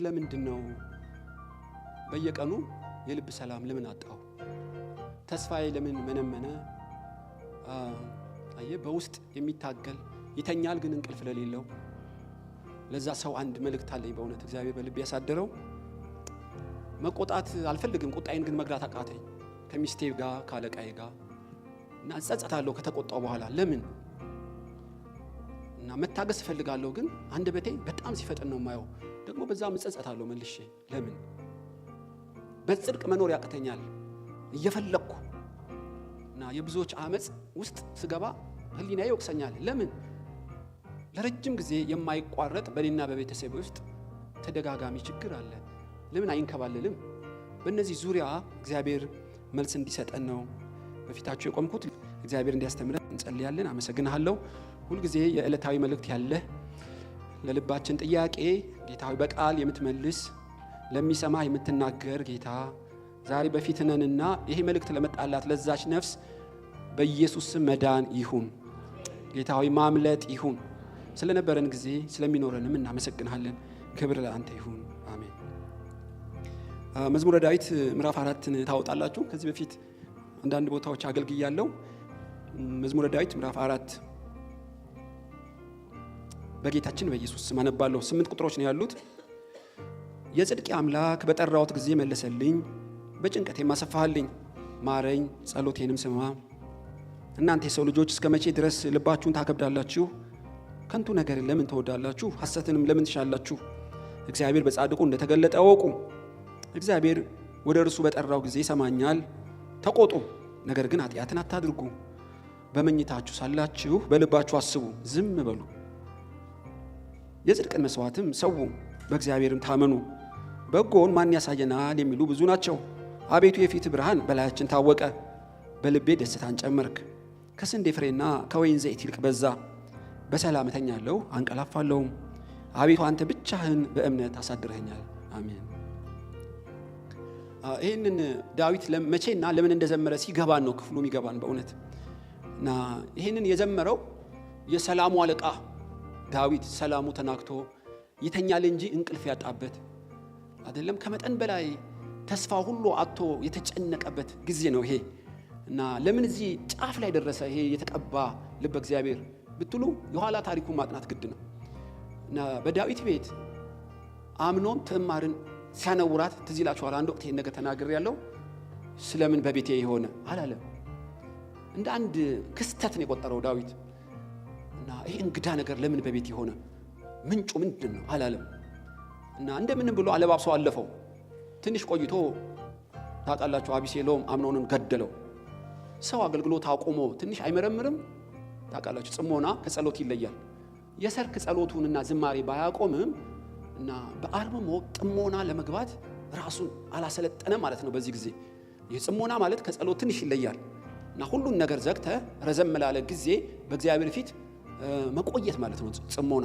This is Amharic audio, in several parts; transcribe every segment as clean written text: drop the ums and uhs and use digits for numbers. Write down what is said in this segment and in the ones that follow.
ለምንድነው በየቀኑ የልብ ሰላም ለምን አጣው? ተስፋዬ ለምን መነመነ? በውስጥ የሚታገል ይተኛል ግን እንቅልፍ ለሌለው ለዛ ሰው አንድ መልእክት አለኝ። በእውነት እግዚአብሔር በልብ ያሳደረው መቆጣት አልፈልግም፣ ቁጣዬን ግን መግራት አቃተኝ። ከሚስቴ ጋር ካለቃዬ ጋር እና ጸጸታለሁ ከተቆጣው በኋላ ለምን እና መታገስ ፈልጋለሁ፣ ግን አንደበቴ በጣም ሲፈጥን ነው ማየው። ደግሞ በዛ መጸጸታለሁ መልሼ ለምን በጽድቅ መኖር ያቅተኛል እየፈለኩ እና የብዙዎች አመጽ ውስጥ ስገባ ህሊናዬ ይወቅሰኛል። ለምን ለረጅም ጊዜ የማይቋረጥ በእኔና በቤተሰቤ ውስጥ ተደጋጋሚ ችግር አለ። ለምን አይንከባለልም? በእነዚህ ዙሪያ እግዚአብሔር መልስ እንዲሰጠን ነው በፊታችሁ የቆምኩት። እግዚአብሔር እንዲያስተምረን እንጸልያለን። አመሰግናለሁ። ሁሉ ጊዜ የዕለታዊ መልእክት ያለ ለልባችን ጥያቄ ጌታዊ በቃል የምትመልስ ለሚሰማ የምትናገር ጌታ ዛሬ በፊትነንና ይሄ መልእክት ለመጣላት ለዛች ነፍስ በኢየሱስ ስም መዳን ይሁን። ጌታዊ ማምለጥ ይሁን። ስለነበረን ጊዜ ስለሚኖረንም እናመሰግናለን። ክብር ለአንተ ይሁን። አሜን። መዝሙረ ዳዊት ምዕራፍ 4ን ታወጣላችሁ። ከዚህ በፊት አንዳንድ ቦታዎች አገልግያለሁ። መዝሙረ ዳዊት ምዕራፍ 4 በጌታችን በኢየሱስ ስም አነባለሁ። 8 ቁጥሮች ነው ያሉት። የጽድቅ አምላክ በጠራሁት ጊዜ መለሰልኝ፣ በጭንቀቴ ማሰፋልኝ። ማረኝ፣ ጸሎቴንም ስማ። እናንተ የሰው ልጆች እስከ መቼ ድረስ ልባችሁን ታከብዳላችሁ? ከንቱ ነገርን ለምን ትወዳላችሁ? ሐሰትንም ለምን ትሻላችሁ? እግዚአብሔር በጻድቁ እንደተገለጠ እወቁ። እግዚአብሔር ወደ እርሱ በጠራው ጊዜ ይሰማኛል። ተቆጡ፣ ነገር ግን ኃጢአትን አታድርጉ። በመኝታችሁ ሳላችሁ በልባችሁ አስቡ፣ ዝም በሉ። የጽድቅን መስዋዕትም ሰው፣ በእግዚአብሔርም ታመኑ። በጎን ማን ያሳየናል የሚሉ ብዙ ናቸው። አቤቱ የፊት ብርሃን በላያችን ታወቀ። በልቤ ደስታን ጨመርክ። ከስንዴ ፍሬና ከወይን ዘይት ይልቅ በዛ። በሰላም እተኛለሁ አንቀላፋለሁም። አቤቱ አንተ ብቻህን በእምነት አሳድረኸኛል። አሜን። ይህንን ዳዊት መቼና ለምን እንደዘመረ ሲገባን ነው ክፍሉ የሚገባን በእውነት እና ይህንን የዘመረው የሰላሙ አለቃ ዳዊት ሰላሙ ተናክቶ ይተኛል እንጂ እንቅልፍ ያጣበት አይደለም። ከመጠን በላይ ተስፋ ሁሉ አጥቶ የተጨነቀበት ጊዜ ነው ይሄ እና ለምን እዚህ ጫፍ ላይ ደረሰ ይሄ የተቀባ ልበ እግዚአብሔር ብትሉ የኋላ ታሪኩን ማጥናት ግድ ነው እና በዳዊት ቤት አምኖን ትዕማርን ሲያነውራት ትዝ ይላችኋል። አንድ ወቅት ይሄን ነገር ተናግሬያለሁ። ስለምን በቤቴ የሆነ አላለም። እንደ አንድ ክስተት ነው የቆጠረው ዳዊት እና ይሄ እንግዳ ነገር ለምን በቤቴ የሆነ ምንጩ ምንድን ነው አላለም እና እንደምንም ብሎ አለባብሰው አለፈው። ትንሽ ቆይቶ ታውቃላችሁ አቢሴሎም አምኖንን ገደለው። ሰው አገልግሎት አቆሞ ትንሽ አይመረምርም? ታውቃላችሁ ጽሞና ከጸሎት ይለያል። የሰርክ ጸሎቱንና ዝማሬ ባያቆምም እና በአርምሞ ጥሞና ለመግባት ራሱን አላሰለጠነ ማለት ነው። በዚህ ጊዜ የጽሞና ማለት ከጸሎት ትንሽ ይለያል እና ሁሉን ነገር ዘግተ ረዘም ላለ ጊዜ በእግዚአብሔር ፊት መቆየት ማለት ነው ጽሞና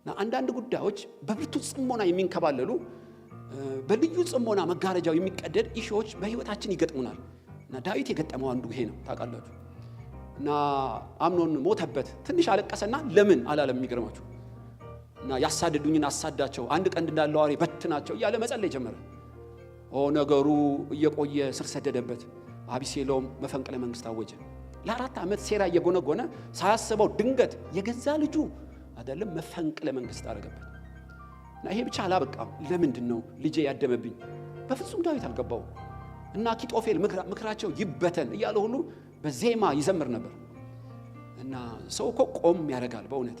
እና አንዳንድ ጉዳዮች በብርቱ ጽሞና የሚንከባለሉ በልዩ ጽሞና መጋረጃው የሚቀደድ ኢሾች በህይወታችን ይገጥሙናል እና ዳዊት የገጠመው አንዱ ይሄ ነው ታውቃላችሁ። እና አምኖን ሞተበት። ትንሽ አለቀሰና ለምን አላለም። የሚገርማችሁ እና ያሳደዱኝን አሳዳቸው፣ አንድ ቀንድ እንዳለው አውሬ በትናቸው እያለ መጸለይ ጀመረ። ነገሩ እየቆየ ስር ሰደደበት። አቢሴሎም መፈንቅለ መንግስት አወጀ። ለ4 ዓመት ሴራ እየጎነጎነ ሳያስበው ድንገት የገዛ ልጁ አይደለም መፈንቅለ መንግስት አደረገበት እና ይሄ ብቻ አላበቃም። ለምንድን ነው ልጄ ያደመብኝ? በፍጹም ዳዊት አልገባው እና አኪጦፌል ምክራቸው ይበተን እያለ ሁሉ በዜማ ይዘምር ነበር እና ሰው እኮ ቆም ያደርጋል በእውነት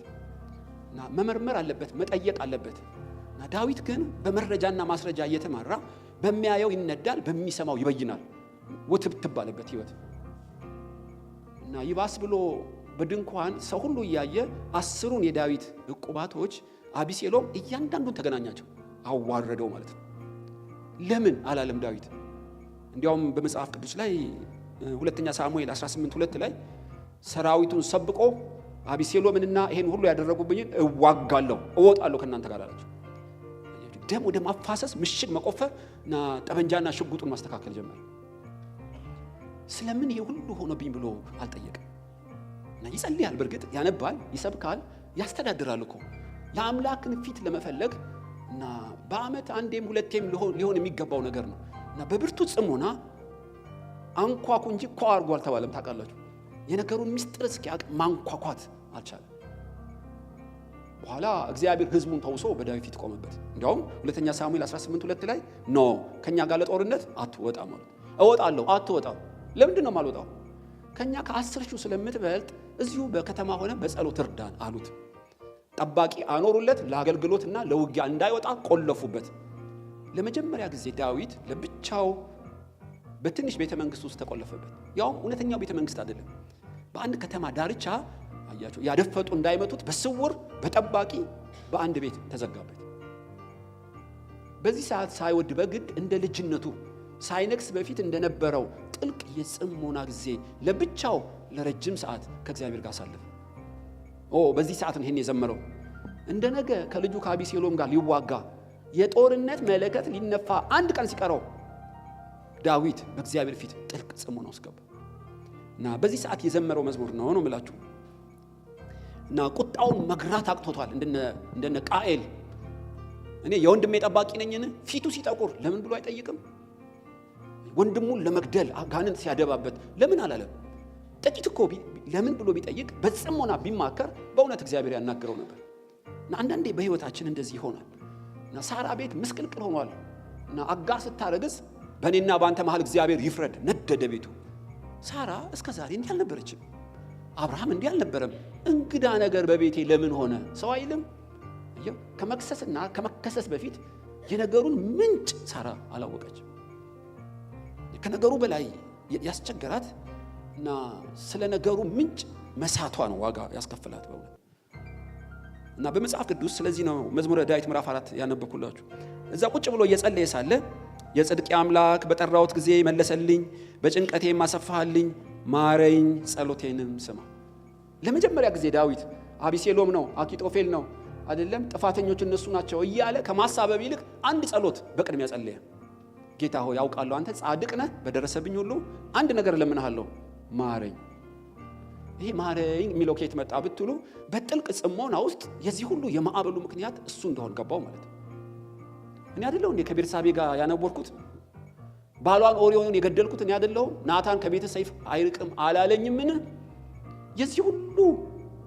እና መመርመር አለበት፣ መጠየቅ አለበት እና ዳዊት ግን በመረጃና ማስረጃ እየተማራ በሚያየው ይነዳል፣ በሚሰማው ይበይናል። ውትብትብ አለበት ህይወት እና ይባስ ብሎ በድንኳን ሰው ሁሉ እያየ 10ሩን የዳዊት ዕቁባቶች አቢሴሎም እያንዳንዱን ተገናኛቸው፣ አዋረደው ማለት ነው። ለምን አላለም ዳዊት? እንዲያውም በመጽሐፍ ቅዱስ ላይ ሁለተኛ ሳሙኤል 18:2 ላይ ሰራዊቱን ሰብቆ አቢሴሎምንና ይሄን ሁሉ ያደረጉብኝን እዋጋለሁ እወጣለሁ ከናንተ ጋር አላቸው። ደም ወደ ማፋሰስ ምሽግ መቆፈርና ጠበንጃና ሽጉጡን ማስተካከል ጀመረ። ስለምን ይሄ ሁሉ ሆነብኝ ብሎ አልጠየቀም እና ይጸልያል። በርግጥ ያነባል፣ ይሰብካል፣ ያስተዳድራል እኮ የአምላክን ፊት ለመፈለግ እና በአመት አንዴም ሁለቴም ሊሆን የሚገባው ነገር ነው። እና በብርቱ ጽሞና አንኳኩ እንጂ ኳ አድርጎ አልተባለም። ታውቃላችሁ የነገሩን ምስጢር እስኪያውቅ ማንኳኳት አልቻለም። በኋላ እግዚአብሔር ሕዝቡን ተውሶ በዳዊት ፊት ቆመበት። እንዲያውም ሁለተኛ ሳሙኤል 18:2 ላይ ኖ ከኛ ጋር ለጦርነት አትወጣም ማለት እወጣለሁ አትወጣም። ለምንድን ነው የማልወጣው? ከኛ ከ10,000 ስለምትበልጥ እዚሁ በከተማ ሆነ በጸሎት እርዳን አሉት። ጠባቂ አኖሩለት፣ ለአገልግሎትና ለውጊያ እንዳይወጣ ቆለፉበት። ለመጀመሪያ ጊዜ ዳዊት ለብቻው በትንሽ ቤተ መንግስት ውስጥ ተቆለፈበት። ያውም እውነተኛው ቤተ መንግስት አይደለም። በአንድ ከተማ ዳርቻ አያቸው ያደፈጡ እንዳይመቱት በስውር በጠባቂ በአንድ ቤት ተዘጋበት። በዚህ ሰዓት ሳይወድ በግድ እንደ ልጅነቱ ሳይነክስ በፊት እንደነበረው ጥልቅ የጽሞና ጊዜ ለብቻው ለረጅም ሰዓት ከእግዚአብሔር ጋር አሳለፈ። በዚህ ሰዓት ነው ይሄን የዘመረው። እንደ ነገ ከልጁ ከአቢሴሎም ጋር ሊዋጋ የጦርነት መለከት ሊነፋ አንድ ቀን ሲቀረው ዳዊት በእግዚአብሔር ፊት ጥልቅ ጽሞና ውስጥ ገባ እና በዚህ ሰዓት የዘመረው መዝሙር ነው የምላችሁ። እና ቁጣውን መግራት አቅቶታል። እንደነ ቃኤል እኔ የወንድሜ ጠባቂ ነኝን? ፊቱ ሲጠቁር ለምን ብሎ አይጠይቅም? ወንድሙን ለመግደል አጋንንት ሲያደባበት ለምን አላለም? ጥቂት እኮ ለምን ብሎ ቢጠይቅ በጽሞና ቢማከር በእውነት እግዚአብሔር ያናገረው ነበር። እና አንዳንዴ በህይወታችን እንደዚህ ይሆናል። እና ሳራ ቤት ምስቅልቅል ሆኗል። እና አጋር ስታረግዝ በእኔና በአንተ መሃል እግዚአብሔር ይፍረድ ነደደ ቤቱ። ሳራ እስከ ዛሬ እንዲህ አልነበረችም። አብርሃም እንዲህ አልነበረም። እንግዳ ነገር በቤቴ ለምን ሆነ ሰው አይልም። ከመክሰስና ከመከሰስ በፊት የነገሩን ምንጭ ሳራ አላወቀች። ከነገሩ በላይ ያስቸገራት እና ስለ ነገሩ ምንጭ መሳቷ ነው ዋጋ ያስከፍላት በእውነት። እና በመጽሐፍ ቅዱስ ስለዚህ ነው መዝሙረ ዳዊት ምዕራፍ 4 ያነበብኩላችሁ። እዛ ቁጭ ብሎ እየጸለየ ሳለ የጽድቅ አምላክ በጠራሁት ጊዜ መለሰልኝ፣ በጭንቀቴም አሰፋህልኝ፣ ማረኝ፣ ጸሎቴንም ስማ። ለመጀመሪያ ጊዜ ዳዊት አቢሴሎም ነው አኪጦፌል ነው አይደለም ጥፋተኞች እነሱ ናቸው እያለ ከማሳበብ ይልቅ አንድ ጸሎት በቅድሚያ ጸለየ። ጌታ ሆይ ያውቃለሁ አንተ ጻድቅ ነህ፣ በደረሰብኝ ሁሉ አንድ ነገር እለምንሃለሁ፣ ማረኝ። ይሄ ማረኝ የሚለው ከየት መጣ ብትሉ በጥልቅ ጽሞና ውስጥ የዚህ ሁሉ የማዕበሉ ምክንያት እሱ እንደሆነ ገባው ማለት ነው። እኔ አይደለሁ እንዴ ከቤርሳቤ ጋር ያነወርኩት? ባሏን ኦሪዮንን የገደልኩት እኔ አይደለሁ? ናታን ከቤተ ሰይፍ አይርቅም አላለኝምን? የዚህ ሁሉ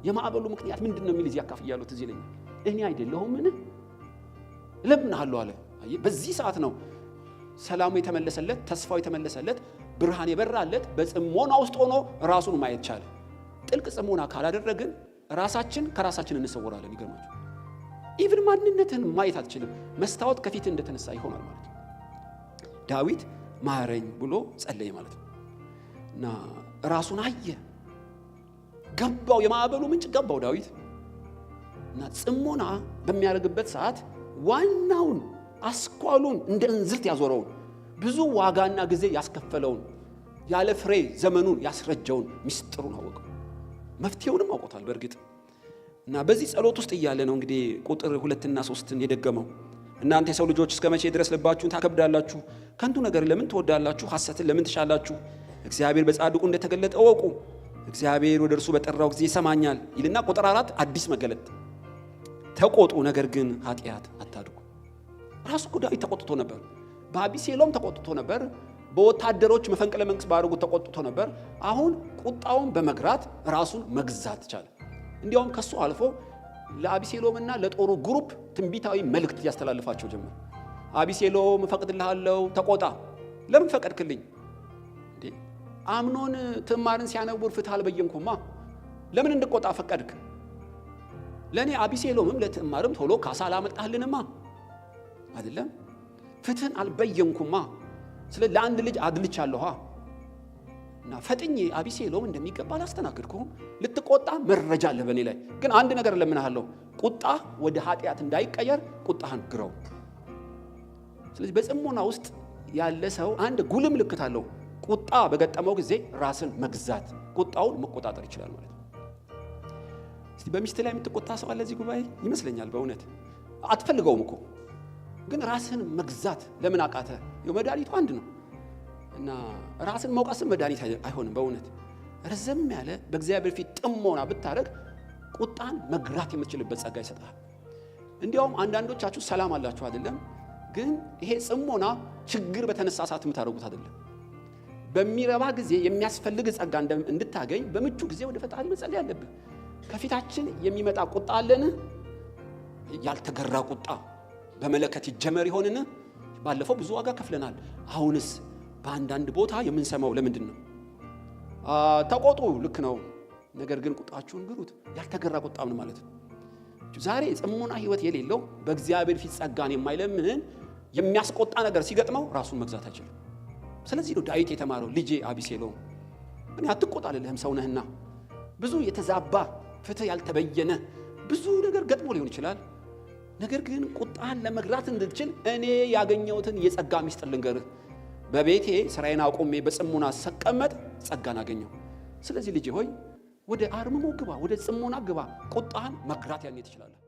የማዕበሉ ምክንያት ምንድነው የሚል እዚህ አካፍያለሁ ትዝ ይለኛል። እኔ አይደለሁምን? እለምንሃለሁ አለ። በዚህ ሰዓት ነው ሰላሙ የተመለሰለት፣ ተስፋው የተመለሰለት፣ ብርሃን የበራለት። በጽሞና ውስጥ ሆኖ ራሱን ማየት ቻለ። ጥልቅ ጽሞና ካላደረግን ራሳችን ከራሳችን እንሰወራለን። ይገርማችሁ ኢቭን ማንነትን ማየት አትችልም። መስታወት ከፊት እንደተነሳ ይሆናል ማለት ነው። ዳዊት ማረኝ ብሎ ጸለየ ማለት ነው። እና ራሱን አየ፣ ገባው፣ የማዕበሉ ምንጭ ገባው ዳዊት። እና ጽሞና በሚያደርግበት ሰዓት ዋናውን አስኳሉን እንደ እንዝርት ያዞረውን ብዙ ዋጋና ጊዜ ያስከፈለውን ያለ ፍሬ ዘመኑን ያስረጀውን ምስጢሩን አወቀው። መፍትሄውንም አውቆታል በእርግጥ። እና በዚህ ጸሎት ውስጥ እያለ ነው እንግዲህ ቁጥር 2 እና 3 የደገመው። እናንተ የሰው ልጆች እስከ መቼ ድረስ ልባችሁን ታከብዳላችሁ? ከንቱ ነገር ለምን ትወዳላችሁ? ሐሰትን ለምን ትሻላችሁ? እግዚአብሔር በጻድቁ እንደተገለጠ እወቁ። እግዚአብሔር ወደ እርሱ በጠራው ጊዜ ይሰማኛል ይልና ቁጥር 4 አዲስ መገለጥ። ተቆጡ፣ ነገር ግን ኃጢአት አታድርጉ። ራሱ ዳዊት ተቆጥቶ ነበር። በአቢሴሎም ተቆጥቶ ነበር። በወታደሮች መፈንቅለ መንግስት ባደረጉት ተቆጥቶ ነበር። አሁን ቁጣውን በመግራት ራሱን መግዛት ቻለ። እንዲያውም ከሱ አልፎ ለአቢሴሎምና ለጦሩ ግሩፕ ትንቢታዊ መልእክት ያስተላልፋቸው ጀመር። አቢሴሎም ፈቅድልሃለሁ፣ ተቆጣ። ለምን ፈቀድክልኝ? እንዴ አምኖን ትዕማርን ሲያነውር ፍትህ አልበየንኩማ። ለምን እንድቆጣ ፈቀድክ? ለኔ አቢሴሎምም ለትዕማርም ቶሎ ካሳ አላመጣህልንማ አይደለም? ፍትህን አልበየንኩማ። ስለ ለአንድ ልጅ አድልቻለሁ እና ፈጥኜ አቢሴሎም እንደሚገባ አላስተናገድኩም። ልትቆጣ መረጃ አለ በእኔ ላይ። ግን አንድ ነገር ለምንሃለሁ፣ ቁጣ ወደ ኃጢአት እንዳይቀየር ቁጣህን ግረው። ስለዚህ በጽሞና ውስጥ ያለ ሰው አንድ ጉልህ ምልክት አለው። ቁጣ በገጠመው ጊዜ ራስን መግዛት፣ ቁጣውን መቆጣጠር ይችላል ማለት ነው። እስቲ በሚስት ላይ የምትቆጣ ሰው አለ እዚህ ጉባኤ ይመስለኛል። በእውነት አትፈልገውም እኮ ግን ራስን መግዛት ለምን አቃተ? መድኃኒቱ አንድ ነው። እና ራስን መውቀስም መድኃኒት አይሆንም። በእውነት ረዘም ያለ በእግዚአብሔር ፊት ጥሞና ብታረግ ቁጣን መግራት የምትችልበት ጸጋ ይሰጣል። እንዲያውም አንዳንዶቻችሁ ሰላም አላችሁ አይደለም? ግን ይሄ ጽሞና ችግር በተነሳ ሰዓት የምታደርጉት አይደለም። በሚረባ ጊዜ የሚያስፈልግ ጸጋ እንድታገኝ በምቹ ጊዜ ወደ ፈጣሪ መጸለይ አለብህ። ከፊታችን የሚመጣ ቁጣ አለን። ያልተገራ ቁጣ በመለከት ይጀመር ይሆንን? ባለፈው ብዙ ዋጋ ከፍለናል። አሁንስ በአንዳንድ ቦታ የምንሰማው ለምንድን ነው? ተቆጡ፣ ልክ ነው። ነገር ግን ቁጣችሁን ግሩት። ያልተገራ ቁጣ ምን ማለት ነው? ዛሬ ጽሞና ህይወት የሌለው በእግዚአብሔር ፊት ጸጋን የማይለምን የሚያስቆጣ ነገር ሲገጥመው ራሱን መግዛት አይችልም። ስለዚህ ነው ዳዊት የተማረው ልጄ አቢሴሎም እኔ አትቆጣ አልልህም ሰው ነህና። ብዙ የተዛባ ፍትህ ያልተበየነ ብዙ ነገር ገጥሞ ሊሆን ይችላል። ነገር ግን ቁጣን ለመግራት እንድትችል እኔ ያገኘሁትን የጸጋ ምስጢር ልንገርህ። በቤቴ ስራዬን አቆሜ በጽሞና ስቀመጥ ጸጋን አገኘሁ። ስለዚህ ልጄ ሆይ ወደ አርምሞ ግባ፣ ወደ ጽሞና ግባ። ቁጣን መግራት ያኔ ትችላለህ።